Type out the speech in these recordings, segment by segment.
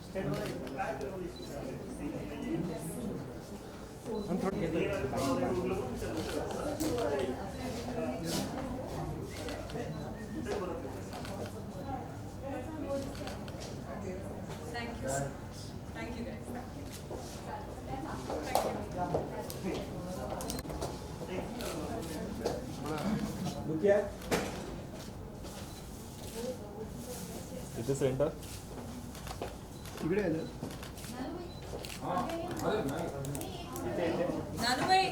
Thank you. Thank you guys. इथे centre इकडे आलं नानू भाई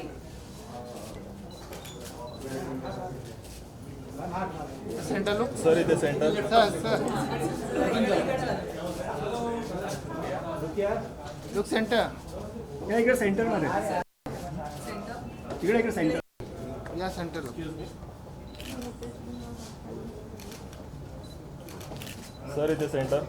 सेंटर लुक सर इथे सेंटर लुक सेंटर या इकडे सेंटर मध्ये इकडे सेंटर या सेंटर सर इथे सेंटर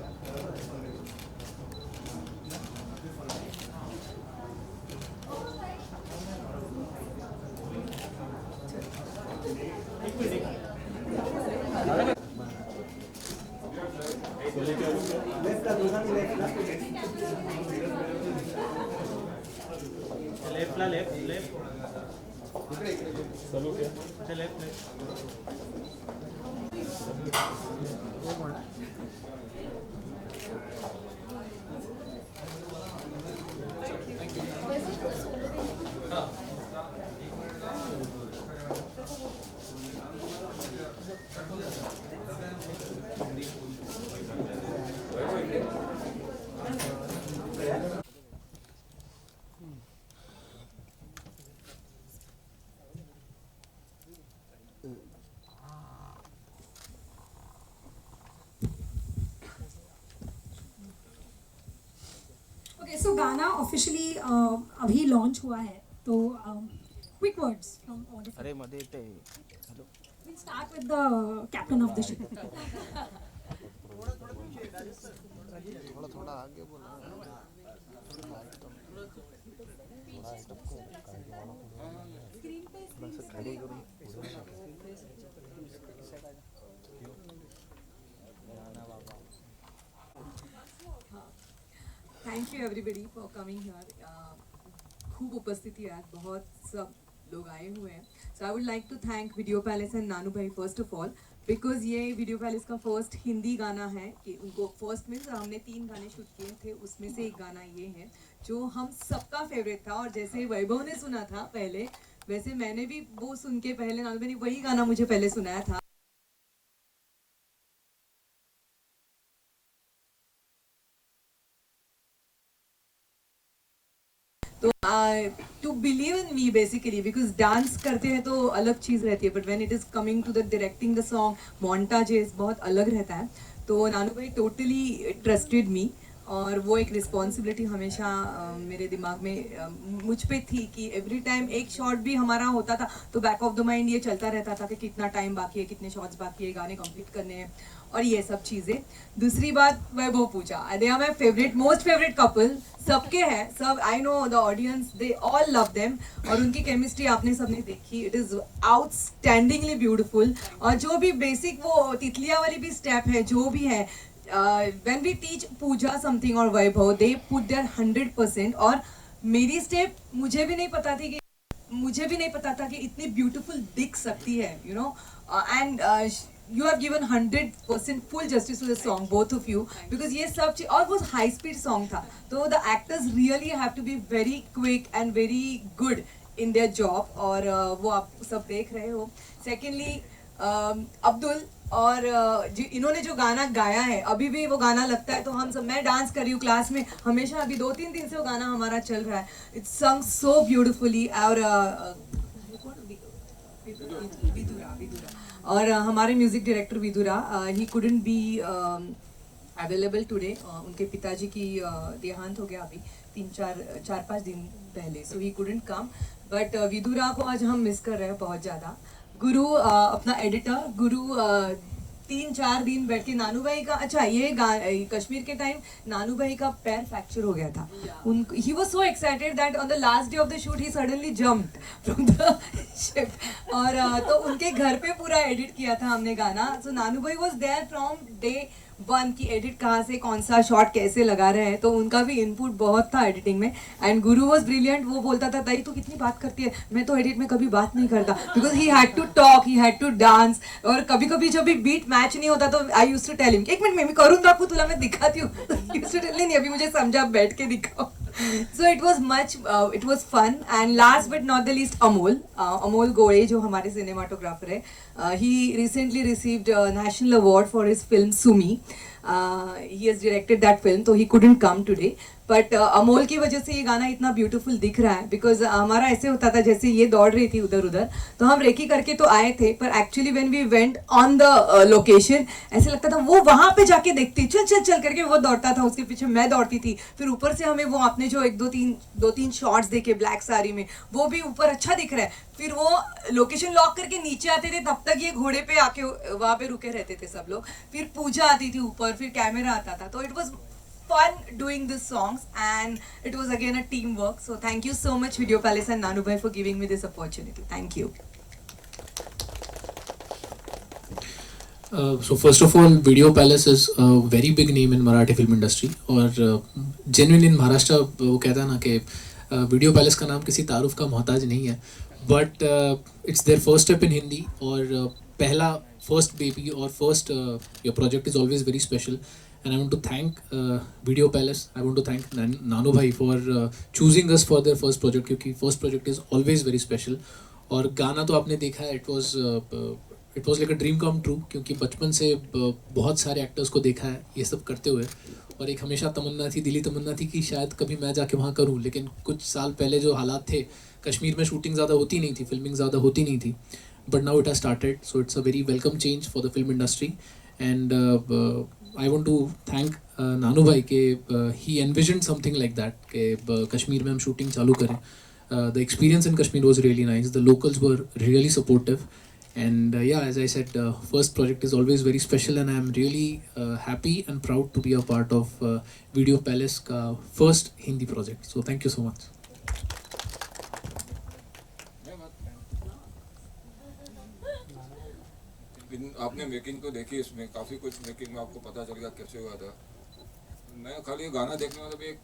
लेफ्टला लेफ्ट चालू क्या लेफ्ट ओके सो गाना ऑफिशियली अभी लॉन्च हुआ है तो क्विक वर्ड्स फ्रॉम ऑल अरे मध्ये ते hello will start with the captain of the ship थोड़ा थोड़ा आगे बोलो thank you everybody for coming here खूब उपस्थिति है आज बहुत सब लोग आए हुए हैं so I would like to thank Video Palace and Nanu भाई फर्स्ट ऑफ ऑल बिकॉज ये वीडियो पैलेस का फर्स्ट हिंदी गाना है कि उनको फर्स्ट मीन्स हमने 3 गाने शूट किए थे उसमें से एक गाना ये है जो हम सबका फेवरेट था और जैसे वैभव ने सुना था पहले वैसे मैंने भी वो सुन के पहले नानू भाई ने वही गाना मुझे पहले सुनाया था तो to believe in me basically because dance करते हैं तो अलग चीज़ रहती है but when it is coming to the directing the song montages बहुत अलग रहता है तो नानू भाई टोटली ट्रस्टेड मी और वो एक रिस्पॉन्सिबिलिटी हमेशा मेरे दिमाग में मुझ पे थी कि एवरी टाइम एक शॉट भी हमारा होता था तो बैक ऑफ द माइंड ये चलता रहता था कि कितना टाइम बाकी है कितने शॉट्स बाकी है गाने कंप्लीट करने हैं और ये सब चीज़ें दूसरी बात Vaibhav Puja they are my favourite most favourite couple सबके हैं सब I know the audience they all love them और उनकी केमिस्ट्री आपने सबने देखी इट इज़ आउटस्टैंडिंगली ब्यूटिफुल और जो भी बेसिक वो तितलिया वाली भी स्टेप है जो भी है when we teach Puja something और वैभव they put their 100% और मेरी स्टेप मुझे भी नहीं पता था कि इतनी ब्यूटीफुल दिख सकती है you know and you have given 100% full justice to the song both of you because ये सब चीज और वो हाई स्पीड सॉन्ग था तो the actors really have to be very quick and very good in their job और वो आप सब देख रहे हो secondly अब्दुल और इन्होंने जो गाना गाया है अभी भी वो गाना लगता है तो हम सब मैं डांस कर रही हूँ क्लास में हमेशा अभी 2-3 दिन से वो गाना हमारा चल रहा है इट्स सॉन्ग सो ब्यूटिफुली और हमारे music director Vidura he couldn't be available today उनके पिताजी की देहांत हो गया अभी 4-5 दिन पहले so he couldn't come but Vidura को आज हम मिस कर रहे हैं बहुत ज़्यादा गुरु अपना एडिटर गुरु 3-4 दिन बैठ के नानू भाई का अच्छा ये कश्मीर के टाइम नानू भाई का पैर फ्रैक्चर हो गया था he was so excited that on the last day of the shoot he suddenly jumped from the ship और तो उनके घर पे पूरा एडिट किया था हमने गाना सो नानू भाई was there from day one की एडिट कहाँ से कौन सा शॉट कैसे लगा रहे हैं, तो उनका भी इनपुट बहुत था एडिटिंग में. And Guru was brilliant. वो बोलता था ताई तू कितनी बात करती है, मैं तो एडिट में कभी बात नहीं करता, because he had to talk, he had to dance. और कभी कभी जब एक बीट मैच नहीं होता तो आई यूज टू टेल हिम एक मिनट मैं करूँ दाखू तुला मैं दिखाती हूँ. यूज टू टेल नहीं अभी मुझे समझा बैठ के दिखाओ. So it was much, it was fun. And last but not the least, Amol Gore, जो हमारे cinematographer है, he recently received a national award for his film Sumi. He has directed that film, so he couldn't come today. But Amol की वजह से ये गाना इतना beautiful दिख रहा है, बिकॉज हमारा ऐसे होता था जैसे ये दौड़ रही थी उधर उधर तो हम रेकी करके तो आए थे, पर actually when we went on the location ऐसे लगता था वो वहां पे जाके देखती चल चल चल करके वो दौड़ता था, उसके पीछे मैं दौड़ती थी. फिर ऊपर से हमें वो आपने जो एक दो तीन शॉट्स देखे ब्लैक साड़ी में, वो भी ऊपर अच्छा दिख रहा है. फिर वो लोकेशन लॉक करके नीचे आते थे, तब तक ये घोड़े पे आके वहां पे रुके रहते थे सब लोग. फिर पूजा आती थी ऊपर, फिर कैमरा आता था. तो it was fun doing these songs, and it was again a teamwork. So thank you so much Video Palace and Nanu bhai for giving me this opportunity. Thank you. So first of all, Video Palace is a very big name in Marathi film industry. और genuine in Maharashtra वो कहता है ना कि Video Palace का नाम किसी तारुफ का मोहताज नहीं है, but it's their first step in Hindi. और पहला first baby और first your project is always very special. And I want to thank Video Palace. I want to thank Nanu Bhai for choosing us for their first project, क्योंकि first project is always very special. और गाना तो आपने देखा है, it was like a dream come true, क्योंकि बचपन से बहुत सारे एक्टर्स को देखा है ये सब करते हुए, और एक हमेशा तमन्ना थी, दिली तमन्ना थी कि शायद कभी मैं जाके वहाँ करूँ. लेकिन कुछ साल पहले जो हालात थे, कश्मीर में शूटिंग ज़्यादा होती नहीं थी, फिल्मिंग ज़्यादा होती नहीं थी, but now it has started. So it's a very welcome change for the film industry. And I want to thank Nanu Bhai के he envisioned something like that कि कश्मीर में हम shooting चालू करें. The experience in Kashmir was really nice. The locals were really supportive, and yeah, as I said, first project is always very special, and I am really happy and proud to be a part of Video Palace का first Hindi project. So thank you so much. आपने making तो देखी, इसमें काफ़ी कुछ making में आपको पता चल गया कैसे हुआ था. मैं खाली ये गाना देखने में एक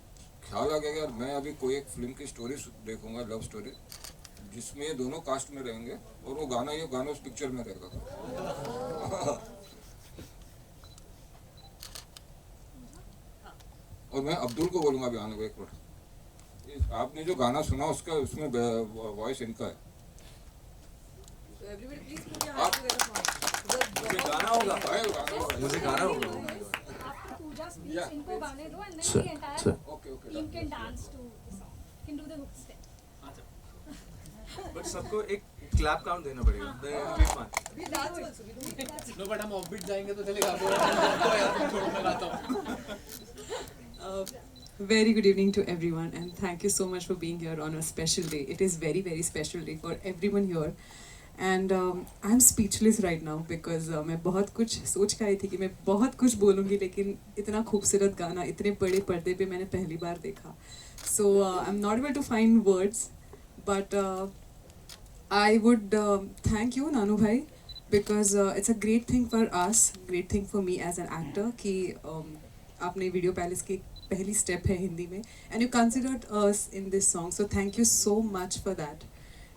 ख्याल आ गया कि यार मैं अभी कोई एक फिल्म की स्टोरी देखूंगा, लव स्टोरी, जिसमें ये दोनों कास्ट में रहेंगे और वो गाना उस पिक्चर में रहेगा. और मैं अब्दुल को बोलूँगा अभी आने को एक मिनट, आपने जो गाना सुना उसका उसमें वॉइस इनका है. मुझे गाना होगा. Pooja speaks, इनको गाने दो, and then the entire team can dance to the song, can do the hook step. But सबको एक क्लैप काउंट देना पड़ेगा. Then it will be fun. No, but हम offbeat जाएंगे तो चलेगा. Very good evening to everyone, and thank you so much for being here on a special day. It is very very special day for everyone here. And I am speechless right now because मैं बहुत कुछ सोच के आई थी कि मैं बहुत कुछ बोलूँगी, लेकिन इतना खूबसूरत गाना इतने बड़े पर्दे पे मैंने पहली बार देखा. So I am not able to find words, but I would thank you Nanu भाई, because it's a great thing for us, great thing for me as an actor कि आपने वीडियो पैलेस की पहली स्टेप है हिंदी में, and you considered us in this song. So thank you so much for that.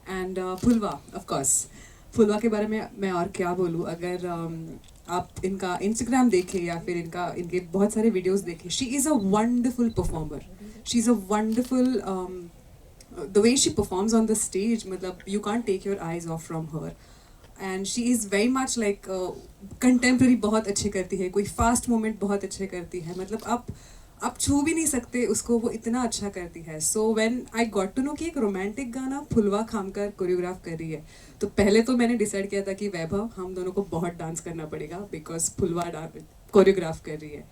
And फुलवा, of course फुलवा के बारे में मैं और क्या बोलूँ. अगर आप इनका इंस्टाग्राम देखें या फिर इनके बहुत सारे वीडियोस देखें, she is a wonderful performer. She is a wonderful the way she performs on the stage, मतलब you can't take your eyes off from her. And she is very much like contemporary बहुत अच्छे करती है, कोई fast moment बहुत अच्छे करती है, मतलब आप छू भी नहीं सकते उसको, वो इतना अच्छा करती है. So when I got to know कि एक रोमांटिक गाना फुलवा खामकर कोरियोग्राफ कर रही है, तो पहले तो मैंने डिसाइड किया था कि वैभव हम दोनों को बहुत डांस करना पड़ेगा बिकॉज फुलवा कोरियोग्राफ कर रही है.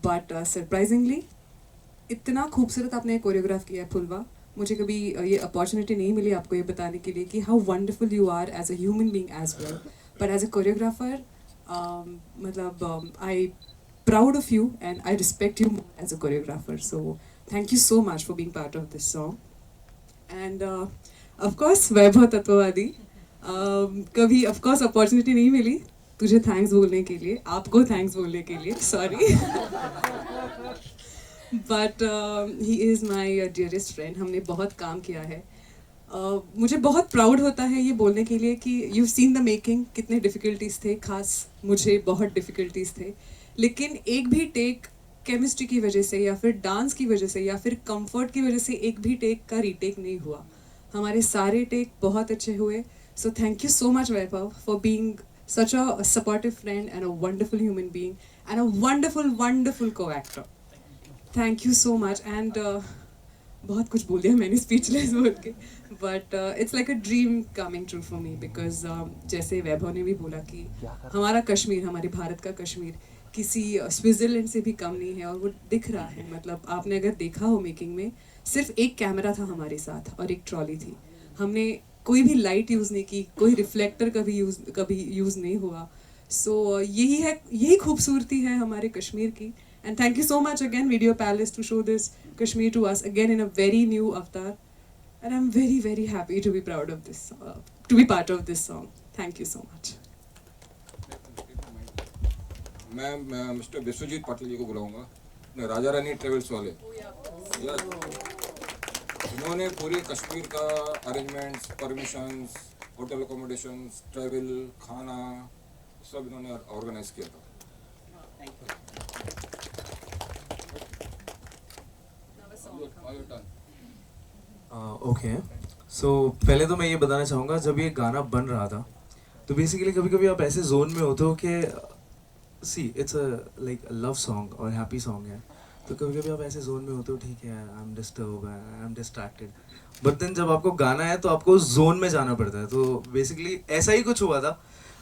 बट सरप्राइजिंगली इतना खूबसूरत आपने कोरियोग्राफ किया है फुलवा. मुझे कभी ये अपॉर्चुनिटी नहीं मिली आपको ये बताने के लिए कि how wonderful you are as a human being as well, but as a choreographer मतलब I proud of you and I respect you as a choreographer. So thank you so much for being part of this song. And of course Vaibhav Tatwavadi, कभी of course opportunity नहीं मिली, तुझे thanks बोलने के लिए, आपको thanks बोलने के लिए, sorry. But he is my dearest friend. हमने बहुत काम किया है। मुझे बहुत प्राउड होता है ये बोलने के लिए कि यू सीन द मेकिंग, कितने डिफ़िकल्टीज थे, खास मुझे बहुत डिफ़िकल्टीज थे, लेकिन एक भी टेक केमिस्ट्री की वजह से या फिर डांस की वजह से या फिर कंफर्ट की वजह से एक भी टेक का रीटेक नहीं हुआ। हमारे सारे टेक बहुत अच्छे हुए। So thank you so much Vaibhav for being such a supportive friend and a wonderful human being and a wonderful co-actor. Thank you so much. And बहुत कुछ बोल दिया मैंने स्पीचलेस बोल के, but it's like a dream coming true for me because जैसे वैभव ने भी बोला कि हमारा कश्मीर, हमारे भारत का कश्मीर किसी स्विट्ज़रलैंड से भी कम नहीं है, और वो दिख रहा है। मतलब आपने अगर देखा हो मेकिंग में, सिर्फ एक कैमरा था हमारे साथ और एक ट्रॉली थी। हमने कोई भी लाइट यूज़ नहीं की, कोई रिफ्लेक्टर कभी यूज़ नहीं हुआ। सो यही खूबसूरती है हमारे कश्मीर की। And thank you so much again Video Palace to show this Kashmir to us again in a very new avatar. And I am very very happy to be proud of this, to be part of this song. Thank you so much. मैं mister Vishwajeet Patil ji को बुलाऊंगा, Raja Rani travels वाले। इन्होंने पूरी कश्मीर का arrangements, permissions, hotel accommodations, travel, खाना सब इन्होंने ऑर्गेनाइज किया था। ओके, सो पहले तो मैं ये बताना चाहूँगा, जब ये गाना बन रहा था तो बेसिकली कभी कभी आप ऐसे जोन में होते हो कि see it's a like love song और हैप्पी सॉन्ग है, तो कभी कभी आप ऐसे जोन में होते हो, ठीक है I am disturb, I am distracted, but then जब आपको गाना है तो आपको उस जोन में जाना पड़ता है। तो बेसिकली ऐसा ही कुछ हुआ था,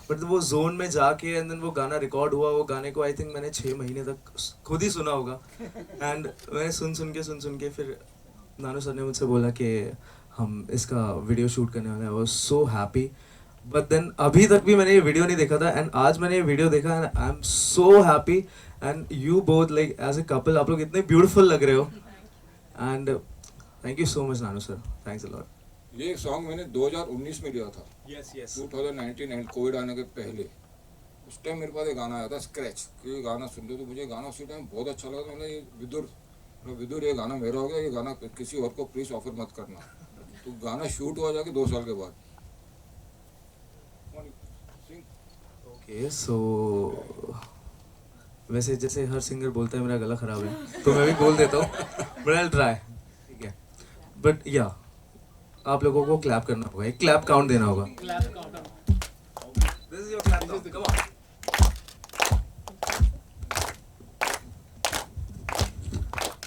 बट वो जोन में जाके एंड देन वो गाना रिकॉर्ड हुआ। वो गाने को आई थिंक मैंने 6 महीने तक खुद ही सुना होगा, एंड मैंने सुन के फिर नानू सर ने मुझसे बोला कि हम इसका वीडियो शूट करने वाले हैं। I was so happy, but then अभी तक भी मैंने ये वीडियो नहीं देखा था, एंड आज मैंने ये वीडियो देखा and I am so happy. And you both like as a couple, आप लोग इतने ब्यूटीफुल लग रहे हो, and thank you so much Nanu sir, thanks a lot. ये सॉन्ग मैंने 2019 में लिया था, यस 2019 एंड कोविड आने के पहले। उस टाइम मेरे पास एक गाना आया था स्क्रैच, ये गाना सुनते तो मुझे गाना उसी टाइम बहुत अच्छा लगा। मैंने ये विदुर ये गाना मेरा हो गया, ये गाना किसी और को प्लीज ऑफर मत करना। तो गाना शूट हुआ जाके 2 साल के बाद। ओके, सो वैसे जैसे हर सिंगर बोलता है मेरा गला खराब है, तो मैं भी बोल देता हूँ, बट आई विल ट्राई, ठीक है। बट या आप लोगों को क्लैप करना होगा, एक क्लैप काउंट देना होगा। This is your clap count, come on.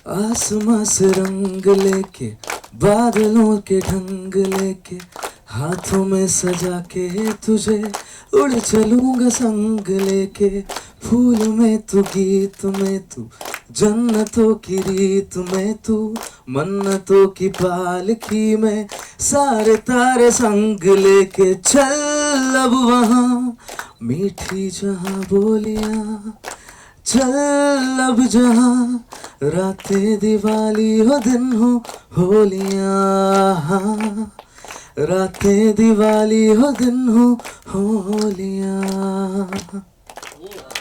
आसमां से रंग लेके, बादलों के ढंग लेके, हाथों में सजा के तुझे उड़ चलूंगा संग लेके। फूल में तू, गीत में तू, जन्नतों की रीत में तू, मन्नतों की पालकी में, सारे तारे संग लेके चल अब वहाँ मीठी जहाँ बोलियां, चल अब जहाँ रातें दिवाली हो दिन हो होलियां, रातें दिवाली हो दिन हो होलियां।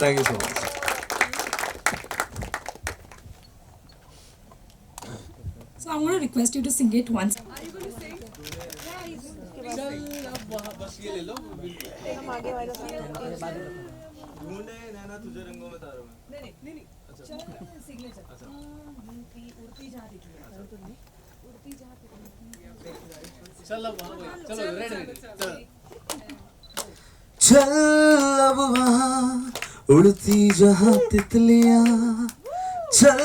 Thank you so much. So I'm going to request you to sing it once. तुझे रंगों में तारों में। चल अब वहाँ उड़ती जहाँ तितलियाँ, चल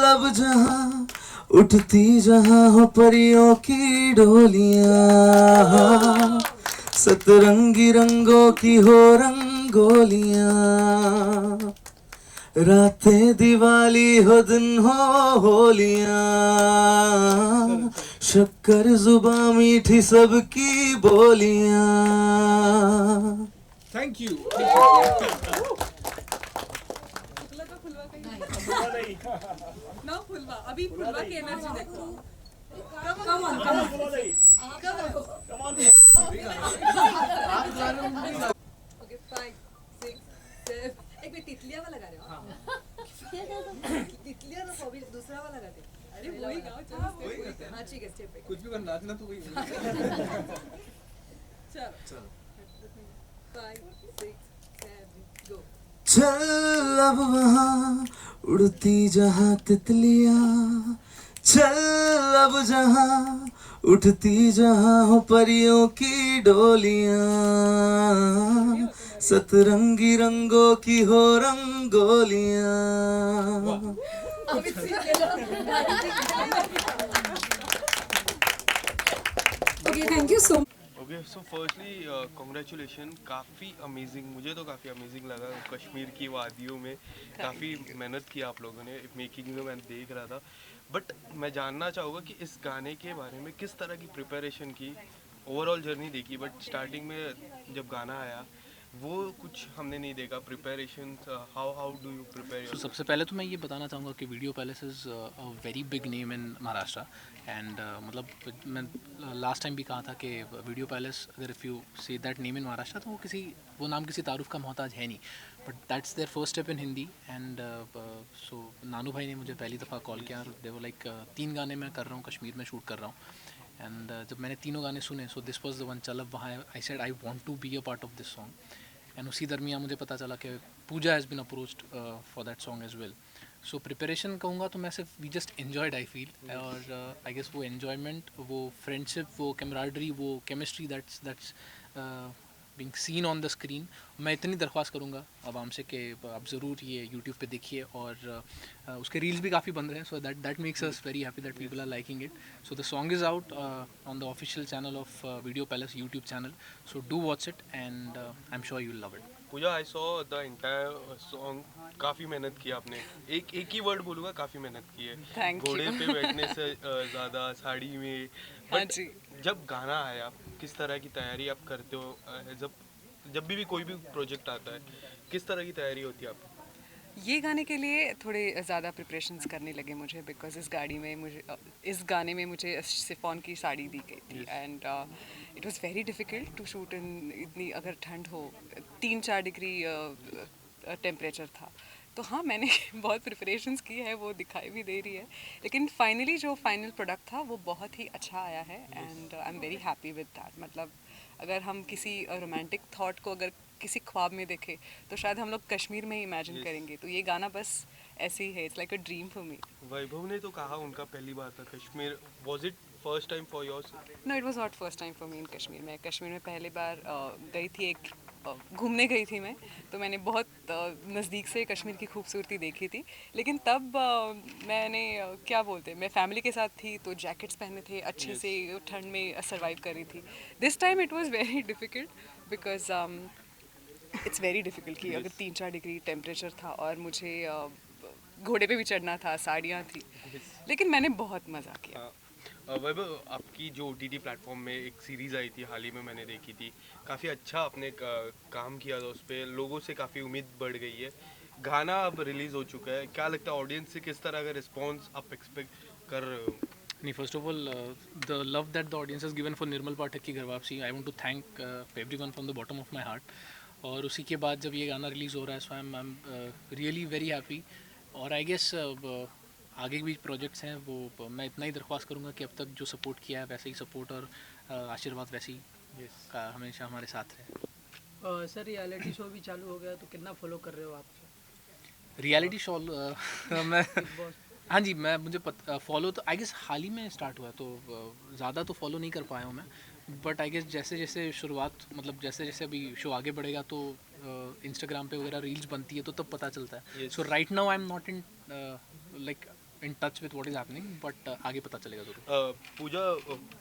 अब जहाँ उठती जहाँ हो परियों की डोलियाँ, सतरंगी रंगों की हो रंगोलियाँ, रातें दिवाली हो दिन हो होलियां, शक्कर जुबा मीठी सबकी बोलियां। Thank you. ना फुलवा, अभी फुलवा की एनर्जी देखो। Okay, 5, एक मिनट तितलिया वाला गा रहे हो तितलिया ना सॉरी दूसरा वाला गाते अरे वही गाओ चलो हाँ ठीक है स्टेप पे कुछ भी करना नाचना तो वही चलो 5 6 7 गो चल अब वहाँ उड़ती जहाँ तितलियाँ चल अब जहाँ उठती जहाँ हो परियों की डोलियाँ सतरंगी रंगों की हो रंगोलियाँ okay thank you so okay so firstly congratulation काफ़ी अमेजिंग मुझे तो काफ़ी अमेजिंग लगा कश्मीर की वादियों में काफ़ी मेहनत की आप लोगों ने मेकिंग में मैं देख रहा था बट मैं जानना चाहूँगा कि इस गाने के बारे में किस तरह की प्रिपरेशन की ओवरऑल जर्नी देखी बट स्टार्टिंग में जब गाना आया वो कुछ हमने नहीं देखा preparation how do you prepare तो सबसे पहले तो मैं ये बताना चाहूँगा कि video palace is a very big name in Maharashtra and मतलब मैं लास्ट टाइम भी कहा था कि वीडियो पैलेस अगर if you say that name in Maharashtra तो वो नाम किसी तारुफ का मोहताज है नहीं but that's their first step in Hindi and so Nanu भाई ने मुझे पहली दफ़ा कॉल किया और दे वो लाइक 3 गाने मैं कर रहा हूँ कश्मीर में शूट कर रहा हूँ एंड जब मैंने तीनों गाने सुने so this was the one चल अब वहाँ I said I want to be a part of this song and उसी दरमियान मुझे पता चला कि Puja has been approached for that song as well so preparation कहूँगा तो मैं सिर्फ we just enjoyed I feel और आई गेस वो एन्जॉयमेंट वो फ्रेंडशिप वो कैमराडरी वो chemistry that's being seen on the screen मैं इतनी दरख्वास्त करूँगा आवाम से कि आप ज़रूर ये यूट्यूब पे देखिए और उसके रील्स भी काफ़ी बन रहे हैं so that makes us very happy that people are liking it so the song is out on the official channel of Video Palace YouTube channel so do watch it and I am sure you will love it Pooja I saw the entire song काफ़ी मेहनत की आपने एक ही word बोलूँगा काफ़ी मेहनत की है Thank you. घोड़े पे बैठने से ज़्यादा साड़ी में हाँ But जी। जब गाना आया किस तरह की तैयारी आप करते हो जब भी कोई भी प्रोजेक्ट आता है किस तरह की तैयारी होती है आपकी ये गाने के लिए थोड़े ज़्यादा प्रिपरेशंस करने लगे मुझे बिकॉज इस गाने में मुझे सिफॉन की साड़ी दी गई थी and it was very difficult to shoot in इतनी अगर ठंड हो 3-4 डिग्री टेम्परेचर था तो हाँ मैंने बहुत प्रिपरेशंस की है वो दिखाई भी दे रही है लेकिन फाइनली जो फाइनल प्रोडक्ट था वो बहुत ही अच्छा आया है and I am very happy with that मतलब अगर हम किसी रोमांटिक थॉट को अगर किसी ख्वाब में देखें तो शायद हम लोग कश्मीर में ही इमेजिन करेंगे तो ये गाना बस ऐसे ही है it's like a dream for me Vaibhav ने तो कहा उनका पहली बार था Kashmir was it first time for yours no it was not first time for me in Kashmir मैं कश्मीर में पहली बार गई थी घूमने गई थी मैं तो मैंने बहुत नज़दीक से कश्मीर की खूबसूरती देखी थी लेकिन तब मैंने क्या बोलते मैं फैमिली के साथ थी तो जैकेट्स पहने थे अच्छे से ठंड में सरवाइव कर रही थी this time it was very difficult because it's very difficult कि अगर 3-4 डिग्री टेम्परेचर था और मुझे घोड़े पे भी चढ़ना था साड़ियाँ थी लेकिन मैंने बहुत मज़ा किया वैभव आपकी जो OTT प्लेटफॉर्म में एक सीरीज़ आई थी हाल ही में मैंने देखी थी काफ़ी अच्छा आपने काम किया था उस पर लोगों से काफ़ी उम्मीद बढ़ गई है गाना अब रिलीज़ हो चुका है क्या लगता है ऑडियंस से किस तरह का रिस्पॉन्स आप एक्सपेक्ट कर रहे हो नहीं first of all the love that the audience has given for Nirmal Pathak की Ghar Wapsi I want to thank everyone from the bottom of my heart और उसी के बाद जब ये गाना रिलीज़ हो रहा है so I am really very happy और आई गेस आगे भी प्रोजेक्ट्स हैं वो मैं इतना ही दरख्वास्त करूँगा कि अब तक जो सपोर्ट किया है वैसे ही सपोर्ट और आशीर्वाद वैसे ही का हमेशा हमारे साथ रहे सर रियलिटी शो भी चालू हो गया तो कितना फॉलो कर रहे हो आप रियलिटी शो मैं हाँ जी मैं मुझे फॉलो तो आई गेस हाल ही में स्टार्ट हुआ तो ज़्यादा तो फॉलो नहीं कर पाया हूँ मैं बट आई गेस जैसे जैसे शुरुआत मतलब जैसे जैसे अभी शो आगे बढ़ेगा तो इंस्टाग्राम पे वगैरह रील्स बनती है तो तब पता चलता है so right now I am not in like in touch with what is happening but आगे पता चलेगा जरूर पूजा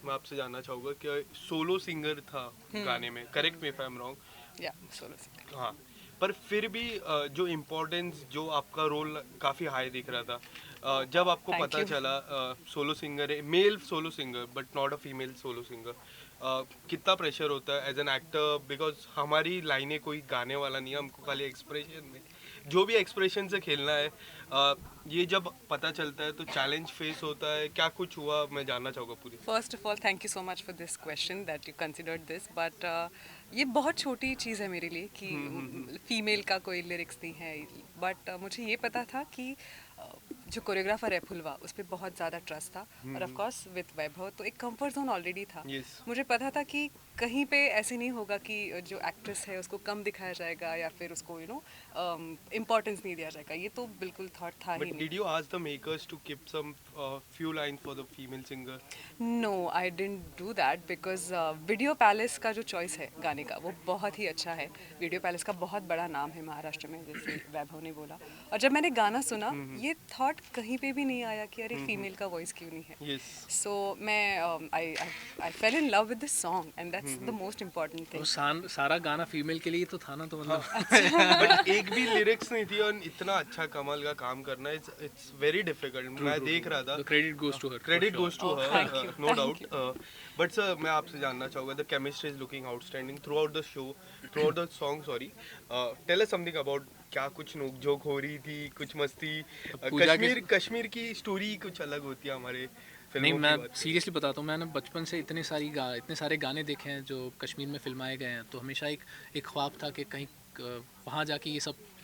मैं आपसे जानना चाहूँगा कि सोलो सिंगर था गाने में correct me if I am wrong या सोलो सिंगर हाँ पर फिर भी जो इम्पोर्टेंस जो आपका रोल काफ़ी हाई दिख रहा था जब आपको Thank पता you. चला सोलो सिंगर है male solo singer but not a female solo singer कितना प्रेशर होता है एज एन एक्टर बिकॉज हमारी लाइनें कोई गाने वाला नहीं है हमको खाली एक्सप्रेशन में जो भी एक्सप्रेशन से खेलना है ये जब पता चलता है तो चैलेंज फेस होता है, क्या कुछ हुआ, मैं जानना चाहूँगा पूरी। First of all thank you so much for this question that you considered this, but ये बहुत छोटी चीज़ है मेरे लिए कि फीमेल का कोई लिरिक्स नहीं है, बट मुझे ये पता था कि जो कोरियोग्राफर है फुलवा, उस पर बहुत ज़्यादा ट्रस्ट था, और ऑफ कोर्स विद वैभव तो एक कंफर्ट जोन ऑलरेडी था। Yes. मुझे पता था कि कहीं पे ऐसे नहीं होगा कि जो एक्ट्रेस है उसको कम दिखाया जाएगा या फिर उसको इम्पोर्टेंस नहीं दिया जाएगा, ये तो बिल्कुल थॉट था ही बट नहीं। Did you ask the makers to keep some few line for the female singer? No I didn't do that because Video Palace का जो चॉइस है गाने का वो बहुत ही अच्छा है। वीडियो पैलेस का बहुत बड़ा नाम है महाराष्ट्र में, जैसे वैभव ने बोला, और जब मैंने गाना सुना ये थॉट कहीं पे भी नहीं आया कि अरे फीमेल का वॉइस क्यों नहीं है। यस। सो मैं I fell in love with this song and that's the most important thing. सारा गाना फीमेल के लिए तो था ना, तो मतलब बट एक भी लिरिक्स नहीं थी, और इतना अच्छा कमाल का काम करना इट्स वेरी डिफिकल्ट। मैं देख रहा था, credit goes to her, credit goes to thank her, you, no thank doubt. But sir मैं आपसे जानना चाहूँगा, the chemistry is looking outstanding throughout the show, throughout the song, sorry. Tell us something about, क्या कुछ नोक-झोंक हो रही थी, कुछ मस्ती? पूजा के- कश्मीर की स्टोरी कुछ अलग होती है हमारे नहीं, फिल्मों की मैं बात से। सीरियसली बताता हूँ, मैंने बचपन से इतने सारे गाने देखे हैं जो कश्मीर में फिल्माए गए हैं, तो हमेशा एक ख्वाब था कि कहीं वहाँ जाके ये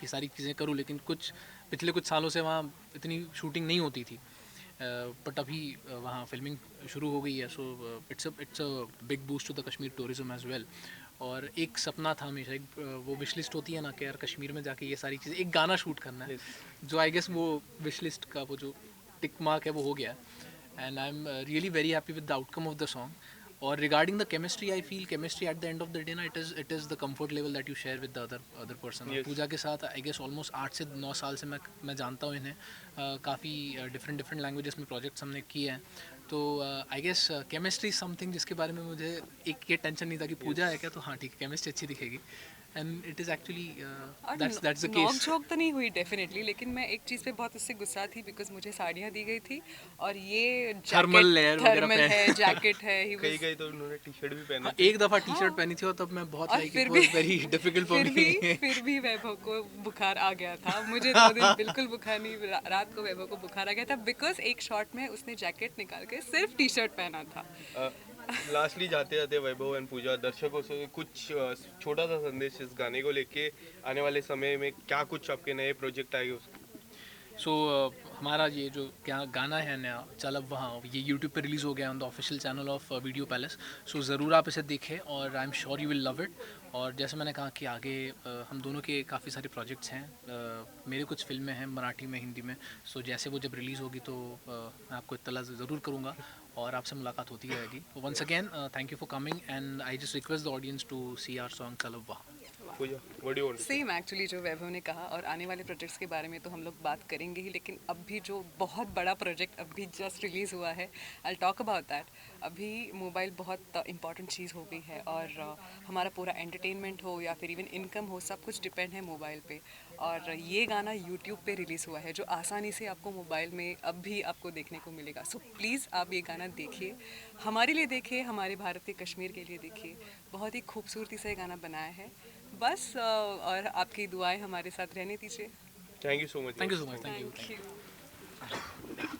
सारी चीज़ें करूँ, लेकिन पिछले कुछ सालों से वहाँ इतनी शूटिंग नहीं होती थी, बट अभी वहाँ फिल्मिंग शुरू हो गई है, so it's a big boost to the Kashmir tourism as well. और एक सपना था हमेशा, वो विश लिस्ट होती है ना कि यार कश्मीर में जाके ये सारी चीज़ें, एक गाना शूट करना है, जो आई गेस वो विश लिस्ट का वो जो टिक मार्क है वो हो गया है, and I'm really very happy with the outcome of the song. Or regarding the chemistry, I feel chemistry at the end of the day ना it is the comfort level that you share with the other person. Yes. पूजा के साथ I guess almost 8 से 9 साल से मैं जानता हूँ इन्हें, काफ़ी different लैंग्वेजेस में प्रोजेक्ट्स हमने किए हैं, तो आई गेस केमिस्ट्री समथिंग जिसके बारे में मुझे ये टेंशन नहीं था कि पूजा है क्या, तो हाँ ठीक है केमिस्ट्री अच्छी दिखेगी, and it is actually that's the knock case. झोंक तो नहीं हुई डेफिनेटली, लेकिन मैं एक चीज़ पे बहुत उससे गुस्सा थी बिकॉज मुझे साड़ियाँ दी गई थी और ये Thermal layer वगैरह थर्मल पहन- है, जैकेट है, he कई was- कई तो उन्होंने टी शर्ट भी पहना। एक दफ़ा टी शर्ट पहनी थी और तब मैं बहुत और लाइक फिर इट भी was very difficult for me. फिर भी वैभव को बुखार आ गया था, मुझे 2 दिन बिल्कुल बुखार नहीं, रात को वैभव को बुखार आ गया था बिकॉज एक शॉट में उसने जैकेट निकाल के सिर्फ टी शर्ट पहना था। लास्टली जाते जाते वैभव एंड पूजा, दर्शकों से कुछ छोटा सा संदेश इस गाने को लेके, आने वाले समय में क्या कुछ आपके नए प्रोजेक्ट आएंगे उसके? सो हमारा ये जो क्या गाना है नया चल अब वहाँ, ये यूट्यूब पे रिलीज़ हो गया on the official channel of Video Palace, so ज़रूर आप इसे देखें और I am sure you will love it. और जैसे मैंने कहा कि आगे हम दोनों के काफ़ी सारे प्रोजेक्ट्स हैं, मेरे कुछ फिल्में हैं मराठी में, हिंदी में, सो जैसे वो जब रिलीज़ होगी तो मैं आपको इत्तला ज़रूर करूँगा और आपसे मुलाकात होती रहेगी। Once again thank you for coming and I just request the audience to see our song चल अब वहाँ। Pooja, what do you want? Same actually जो वैभव ने कहा, और आने वाले प्रोजेक्ट्स के बारे में तो हम लोग बात करेंगे ही, लेकिन अभी जो बहुत बड़ा प्रोजेक्ट अभी जस्ट रिलीज़ हुआ है, आई टॉक अबाउट दैट। अभी मोबाइल बहुत इंपॉर्टेंट चीज़ हो गई है और हमारा पूरा एंटरटेनमेंट हो या फिर इवन इनकम हो, सब कुछ डिपेंड है मोबाइल पे। और ये गाना यूट्यूब पे रिलीज़ हुआ है जो आसानी से आपको मोबाइल में अब भी आपको देखने को मिलेगा। सो प्लीज़ आप ये गाना देखिए, हमारे लिए देखिए, हमारे भारत के कश्मीर के लिए देखिए, बहुत ही खूबसूरती से ये गाना बनाया है बस, और आपकी दुआएं हमारे साथ रहने दीजिए। Thank you so much. Thank you so much, thank you. Thank you.